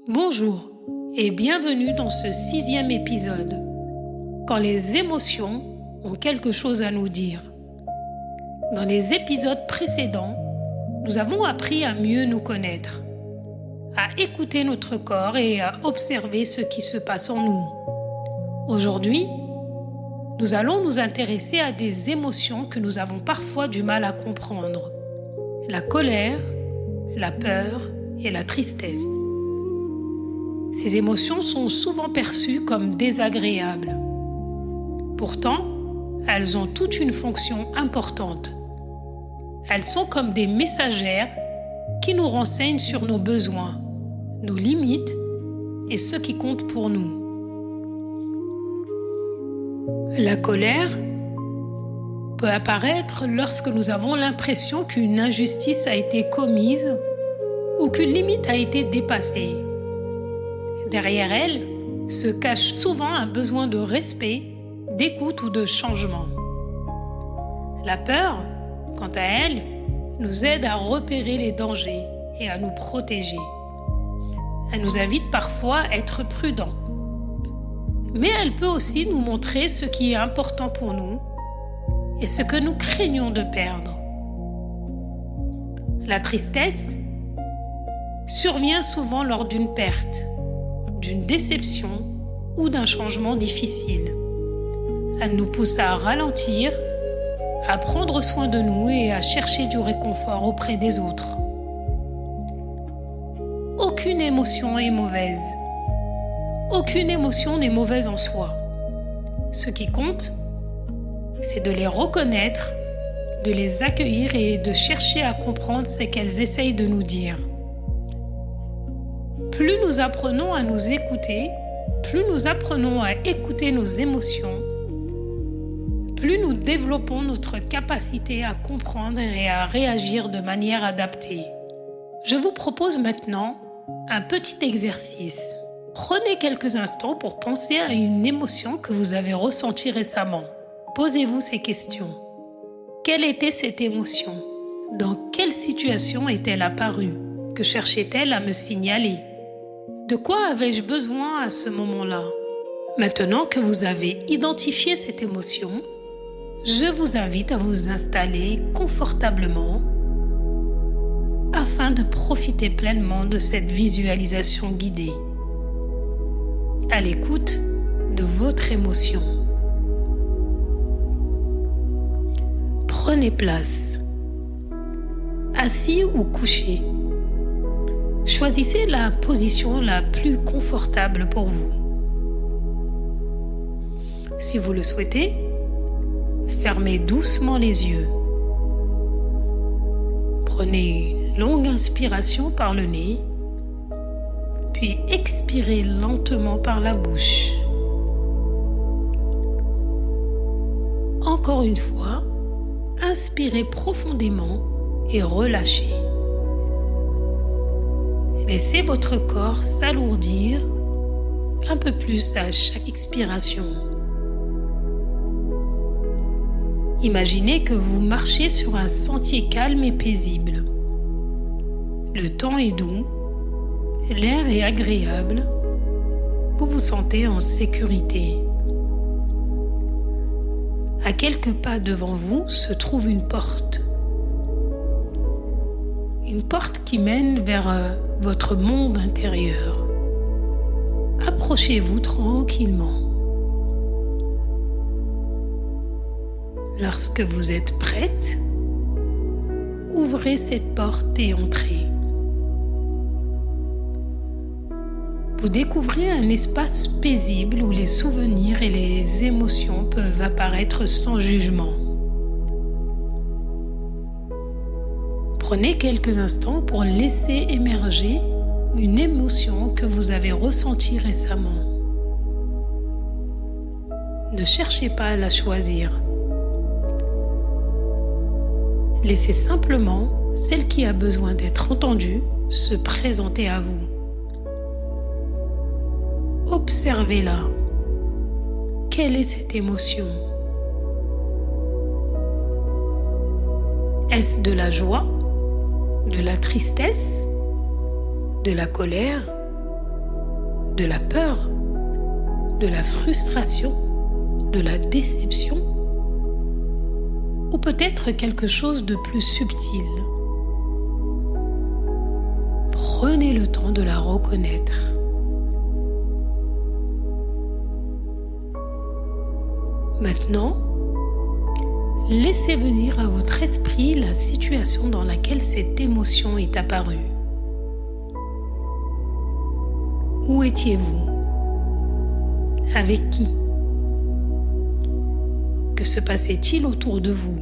Bonjour et bienvenue dans ce 6e épisode, quand les émotions ont quelque chose à nous dire. Dans les épisodes précédents, nous avons appris à mieux nous connaître, à écouter notre corps et à observer ce qui se passe en nous. Aujourd'hui, nous allons nous intéresser à des émotions que nous avons parfois du mal à comprendre. La colère, la peur et la tristesse. Ces émotions sont souvent perçues comme désagréables. Pourtant, elles ont toute une fonction importante. Elles sont comme des messagères qui nous renseignent sur nos besoins, nos limites et ce qui compte pour nous. La colère peut apparaître lorsque nous avons l'impression qu'une injustice a été commise ou qu'une limite a été dépassée. Derrière elle se cache souvent un besoin de respect, d'écoute ou de changement. La peur, quant à elle, nous aide à repérer les dangers et à nous protéger. Elle nous invite parfois à être prudents. Mais elle peut aussi nous montrer ce qui est important pour nous et ce que nous craignons de perdre. La tristesse survient souvent lors d'une perte, d'une déception ou d'un changement difficile. Elle nous pousse à ralentir, à prendre soin de nous et à chercher du réconfort auprès des autres. Aucune émotion est mauvaise. Aucune émotion n'est mauvaise en soi. Ce qui compte, c'est de les reconnaître, de les accueillir et de chercher à comprendre ce qu'elles essayent de nous dire. Plus nous apprenons à nous écouter, plus nous apprenons à écouter nos émotions, plus nous développons notre capacité à comprendre et à réagir de manière adaptée. Je vous propose maintenant un petit exercice. Prenez quelques instants pour penser à une émotion que vous avez ressentie récemment. Posez-vous ces questions. Quelle était cette émotion? Dans quelle situation est-elle apparue? Que cherchait-elle à me signaler? De quoi avais-je besoin à ce moment-là? Maintenant que vous avez identifié cette émotion, je vous invite à vous installer confortablement afin de profiter pleinement de cette visualisation guidée, à l'écoute de votre émotion. Prenez place, assis ou couché. Choisissez la position la plus confortable pour vous. Si vous le souhaitez, fermez doucement les yeux. Prenez une longue inspiration par le nez, puis expirez lentement par la bouche. Encore une fois, inspirez profondément et relâchez. Laissez votre corps s'alourdir un peu plus à chaque expiration. Imaginez que vous marchez sur un sentier calme et paisible. Le temps est doux, l'air est agréable, vous vous sentez en sécurité. À quelques pas devant vous se trouve une porte. Une porte qui mène vers votre monde intérieur. Approchez-vous tranquillement. Lorsque vous êtes prête, ouvrez cette porte et entrez. Vous découvrez un espace paisible où les souvenirs et les émotions peuvent apparaître sans jugement. Prenez quelques instants pour laisser émerger une émotion que vous avez ressentie récemment. Ne cherchez pas à la choisir. Laissez simplement celle qui a besoin d'être entendue se présenter à vous. Observez-la. Quelle est cette émotion? Est-ce de la joie, de la tristesse, de la colère de la peur, de la frustration, de la déception, ou peut-être quelque chose de plus subtil. Prenez le temps de la reconnaître. Maintenant, laissez venir à votre esprit la situation dans laquelle cette émotion est apparue. Où étiez-vous? Avec qui? Que se passait-il autour de vous?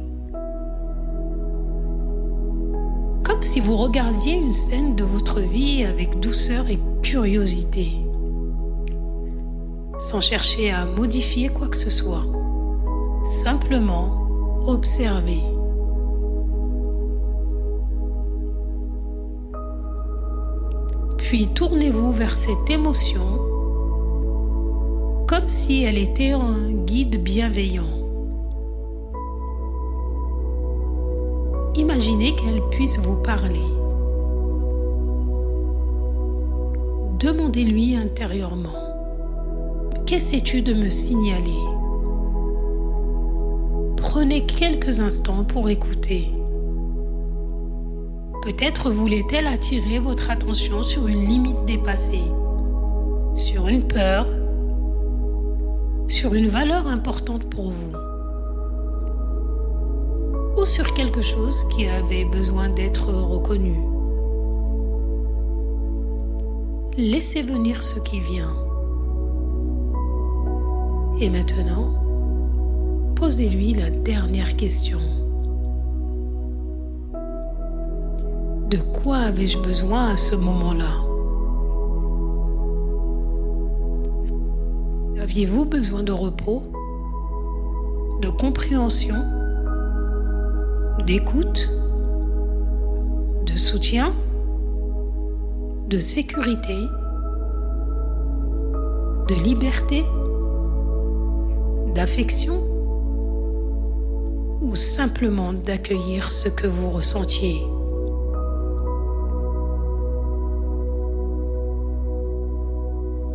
Comme si vous regardiez une scène de votre vie avec douceur et curiosité, sans chercher à modifier quoi que ce soit. Simplement observer. Puis tournez-vous vers cette émotion comme si elle était un guide bienveillant. Imaginez qu'elle puisse vous parler. Demandez-lui intérieurement: qu'essaies-tu de me signaler? Prenez quelques instants pour écouter. Peut-être voulait-elle attirer votre attention sur une limite dépassée, sur une peur, sur une valeur importante pour vous, ou sur quelque chose qui avait besoin d'être reconnu. Laissez venir ce qui vient. Et maintenant, posez-lui la dernière question. De quoi avais-je besoin à ce moment-là? Aviez-vous besoin de repos, de compréhension, d'écoute, de soutien, de sécurité, de liberté, d'affection, ou simplement d'accueillir ce que vous ressentiez?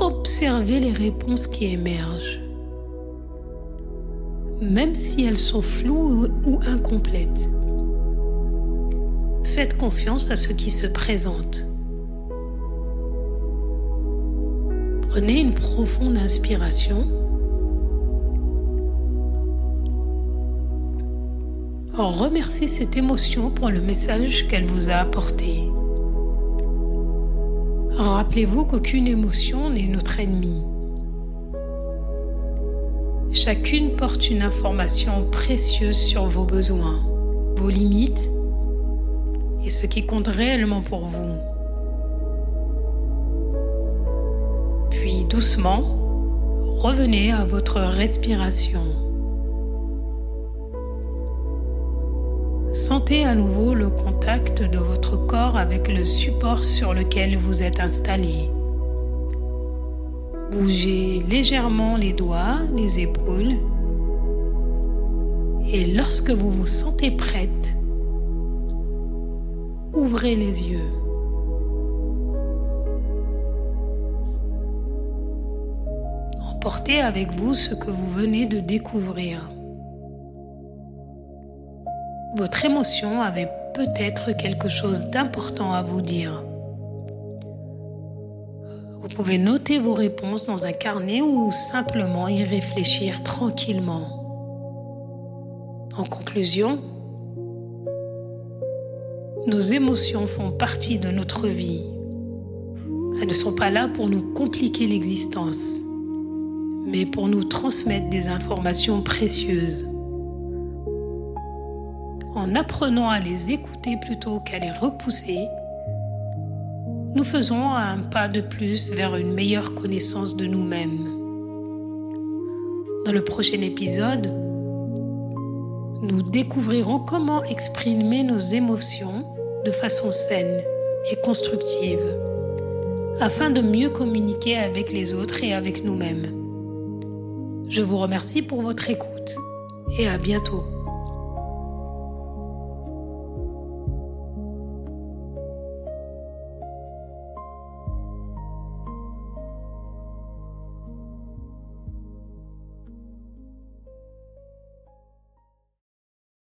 Observez les réponses qui émergent, même si elles sont floues ou incomplètes. Faites confiance à ce qui se présente. Prenez une profonde inspiration. Remerciez cette émotion pour le message qu'elle vous a apporté. Rappelez-vous qu'aucune émotion n'est notre ennemi. Chacune porte une information précieuse sur vos besoins, vos limites et ce qui compte réellement pour vous. Puis doucement, revenez à votre respiration. Sentez à nouveau le contact de votre corps avec le support sur lequel vous êtes installé. Bougez légèrement les doigts, les épaules. Et lorsque vous vous sentez prête, ouvrez les yeux. Emportez avec vous ce que vous venez de découvrir. Votre émotion avait peut-être quelque chose d'important à vous dire. Vous pouvez noter vos réponses dans un carnet ou simplement y réfléchir tranquillement. En conclusion, nos émotions font partie de notre vie. Elles ne sont pas là pour nous compliquer l'existence, mais pour nous transmettre des informations précieuses. En apprenant à les écouter plutôt qu'à les repousser, nous faisons un pas de plus vers une meilleure connaissance de nous-mêmes. Dans le prochain épisode, nous découvrirons comment exprimer nos émotions de façon saine et constructive, afin de mieux communiquer avec les autres et avec nous-mêmes. Je vous remercie pour votre écoute et à bientôt.